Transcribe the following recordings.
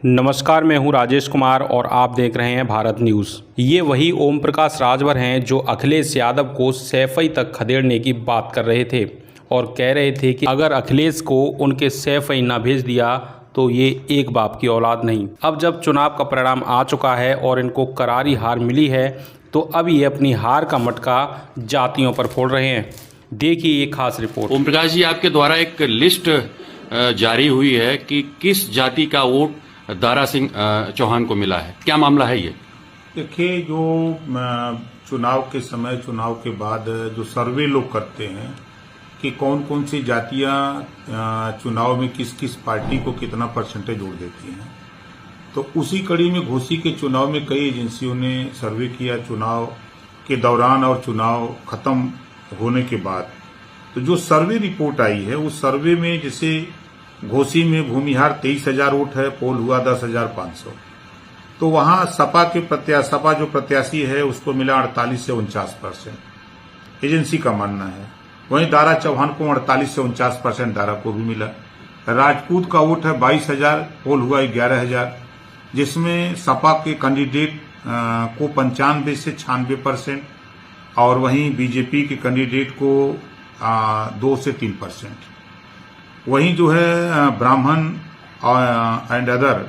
नमस्कार, मैं हूं राजेश कुमार और आप देख रहे हैं भारत न्यूज़। ये वही ओम प्रकाश राजभर हैं जो अखिलेश यादव को सैफई तक खदेड़ने की बात कर रहे थे और कह रहे थे कि अगर अखिलेश को उनके सैफई ना भेज दिया तो ये एक बाप की औलाद नहीं। अब जब चुनाव का परिणाम आ चुका है और इनको करारी हार मिली है तो अब ये अपनी हार का मटका जातियों पर फोड़ रहे हैं। देखिए ये खास रिपोर्ट। ओम प्रकाश जी, आपके द्वारा एक लिस्ट जारी हुई है कि किस जाति का वोट दारा सिंह चौहान को मिला है, क्या मामला है ये? देखिए, जो चुनाव के समय, चुनाव के बाद जो सर्वे लोग करते हैं कि कौन कौन सी जातियां चुनाव में किस किस पार्टी को कितना परसेंटेज वोट देती हैं, तो उसी कड़ी में घोसी के चुनाव में कई एजेंसियों ने सर्वे किया चुनाव के दौरान और चुनाव खत्म होने के बाद। तो जो सर्वे रिपोर्ट आई है उस सर्वे में जैसे घोसी में भूमिहार 23,000 वोट है, पोल हुआ 10,500, तो वहां सपा जो प्रत्याशी है उसको मिला 48 से 49%, एजेंसी का मानना है। वहीं दारा चौहान को 48 से 49% दारा को भी मिला। राजपूत का वोट है 22,000, पोल हुआ 11,000, जिसमें सपा के कैंडिडेट को 95 से 96% और वहीं बीजेपी के कैंडिडेट को 2 से 3%। वहीं जो है ब्राह्मण एंड अदर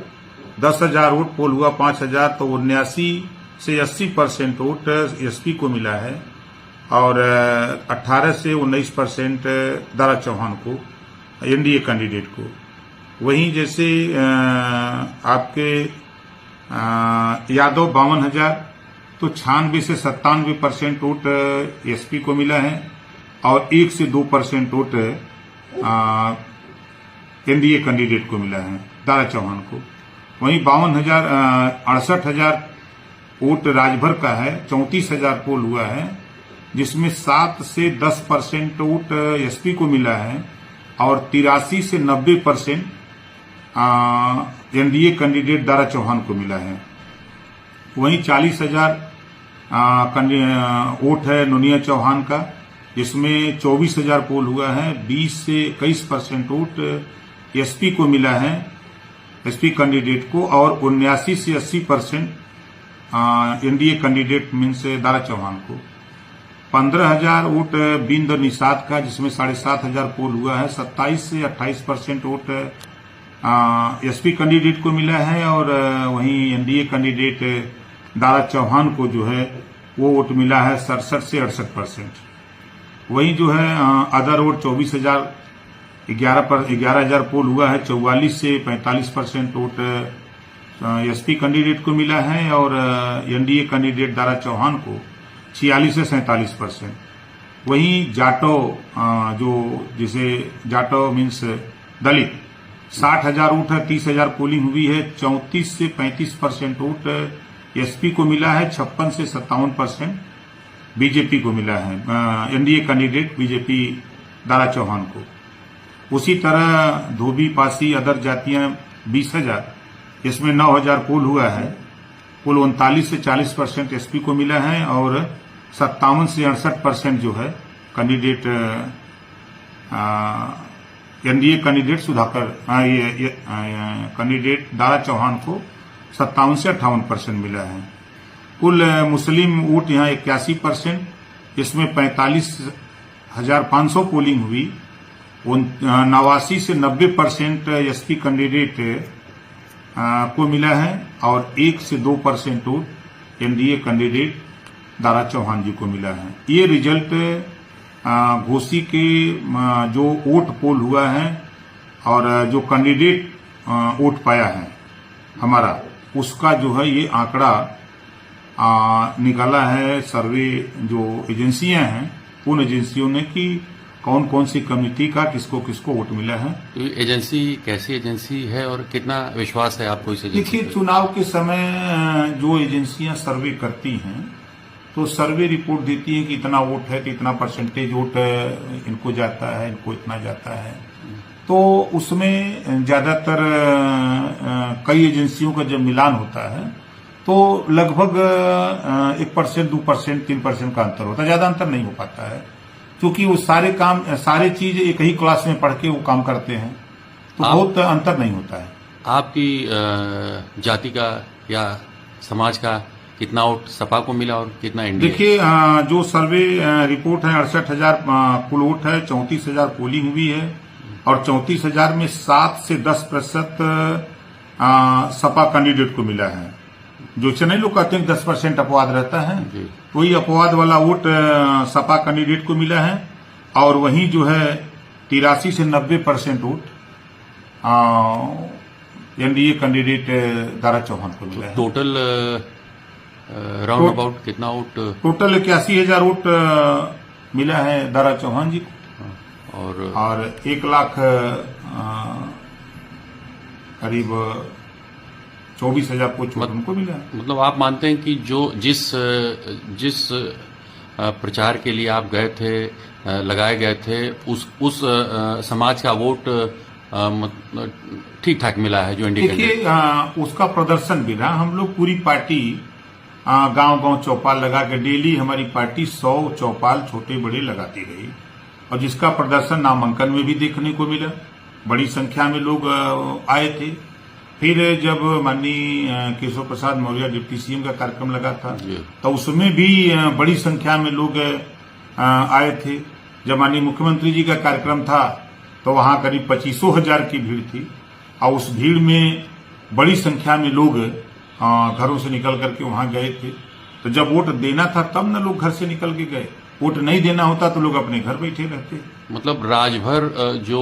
10,000 वोट, पोल हुआ 5,000, तो 79 से 80% वोट एसपी को मिला है और 18 से 19% दारा चौहान को, एनडीए कैंडिडेट को। वहीं जैसे आपके यादव 52,000, तो 96 से 97% वोट एसपी को मिला है और 1 से 2% वोट एनडीए कैंडिडेट को मिला है, दारा चौहान को। वहीं 68,000 वोट राजभर का है, 34,000 पोल हुआ है, जिसमें 7 से 10% वोट एसपी को मिला है और 83 से 90% एनडीए कैंडिडेट दारा चौहान को मिला है। वहीं 40,000 वोट है नुनिया चौहान का, जिसमें 24,000 पोल हुआ है, 20 से 21% वोट एसपी को मिला है, एसपी कैंडिडेट को, और 79 से 80% NDA candidate means Dara Chauhan को। 15,000 वोट बिंद निषाद का, जिसमें 7,500 पोल हुआ है, 27 से 28% वोट एसपी कैंडिडेट को मिला है और वहीं एनडीए कैंडिडेट दारा चौहान को जो है वो वोट मिला है 67 से 68%। वहीं जो है अदर वोट 24,000, 11,000 पोल हुआ है, 44 से 45% वोट एसपी कैंडिडेट को मिला है और एनडीए कैंडिडेट दारा चौहान को 46 से 47%। वहीं जाटो, जो जिसे जाटो मीन्स दलित, 60,000 वोट है, 30,000 पोलिंग हुई है, 34 से 35% वोट एसपी को मिला है, 56 से 57% बीजेपी को मिला है, NDA candidate BJP Dara Chauhan को। उसी तरह धोबी, पासी, अदर जातियां 20,000, इसमें 9,000 पोल हुआ है, कुल 39 से 40% एसपी को मिला है और 57 से 68% जो है candidate NDA candidate Sudhakar candidate Dara Chauhan को 57 से 58% मिला है। कुल मुस्लिम वोट यहाँ 81%, इसमें 45,500 पोलिंग हुई, 89 से 90% एसपी कैंडिडेट को मिला है और 1 से 2% vote NDA candidate Dara Chauhan ji को मिला है। ये रिजल्ट घोसी के जो वोट पोल हुआ है और जो कैंडिडेट वोट पाया है हमारा, उसका जो है ये आंकड़ा निकाला है सर्वे जो एजेंसियां हैं उन एजेंसियों ने कि कौन कौन सी कमेटी का किसको किसको वोट मिला है। तो एजेंसी कैसी एजेंसी है और कितना विश्वास है आपको इस एजेंसी? देखिए, चुनाव के समय जो एजेंसियां सर्वे करती हैं तो सर्वे रिपोर्ट देती है कि इतना वोट है, तो इतना परसेंटेज वोट इनको जाता है, इनको इतना जाता है। तो उसमें ज्यादातर कई एजेंसियों का जब मिलान होता है तो लगभग 1%, 2%, 3% का अंतर होता है, ज्यादा अंतर नहीं हो पाता है, क्योंकि वो सारे चीज एक ही क्लास में पढ़ के वो काम करते हैं, तो बहुत अंतर नहीं होता है। आपकी जाति का या समाज का कितना वोट सपा को मिला और कितना एनडीए? देखिए, जो सर्वे रिपोर्ट है 68,000 कुल वोट है, 34,000 पोलिंग हुई है और 34,000 में 7 से 10% सपा कैंडिडेट को मिला है। जो चेन्नई लोग कहते हैं 10% अपवाद रहता है, जी। वही अपवाद वाला वोट सपा कैंडिडेट को मिला है और वहीं जो है 83 से 90% vote NDA candidate Dara Chauhan को मिला है। टोटल राउंड अबाउट कितना वोट? टोटल 81,000 वोट मिला है दारा चौहान जी को और 1 लाख करीब 24,000 को उनको मिला है। मतलब आप मानते हैं कि जो जिस प्रचार के लिए आप गए थे, लगाए गए थे, उस समाज का वोट ठीक ठाक मिला है जो एनडीए? देखिए, उसका प्रदर्शन भी रहा। हम लोग पूरी पार्टी गांव-गांव चौपाल लगा के डेली हमारी पार्टी 100 चौपाल छोटे बड़े लगाती रही और जिसका प्रदर्शन नामांकन में भी देखने को मिला। बड़ी संख्या में लोग आए थे। फिर जब माननीय केशव प्रसाद मौर्य डिप्टी सीएम का कार्यक्रम लगा था तो उसमें भी बड़ी संख्या में लोग आए थे। जब माननीय मुख्यमंत्री जी का कार्यक्रम था तो वहां करीब 25,000 की भीड़ थी और उस भीड़ में बड़ी संख्या में लोग घरों से निकल करके वहां गए थे। तो जब वोट देना था तब न लोग घर से निकल के गए, वोट नहीं देना होता तो लोग अपने घर बैठे रहते। मतलब राजभर जो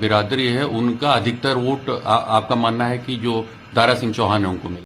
बिरादरी है उनका अधिकतर वोट आपका मानना है कि जो दारा सिंह चौहान है उनको मिला?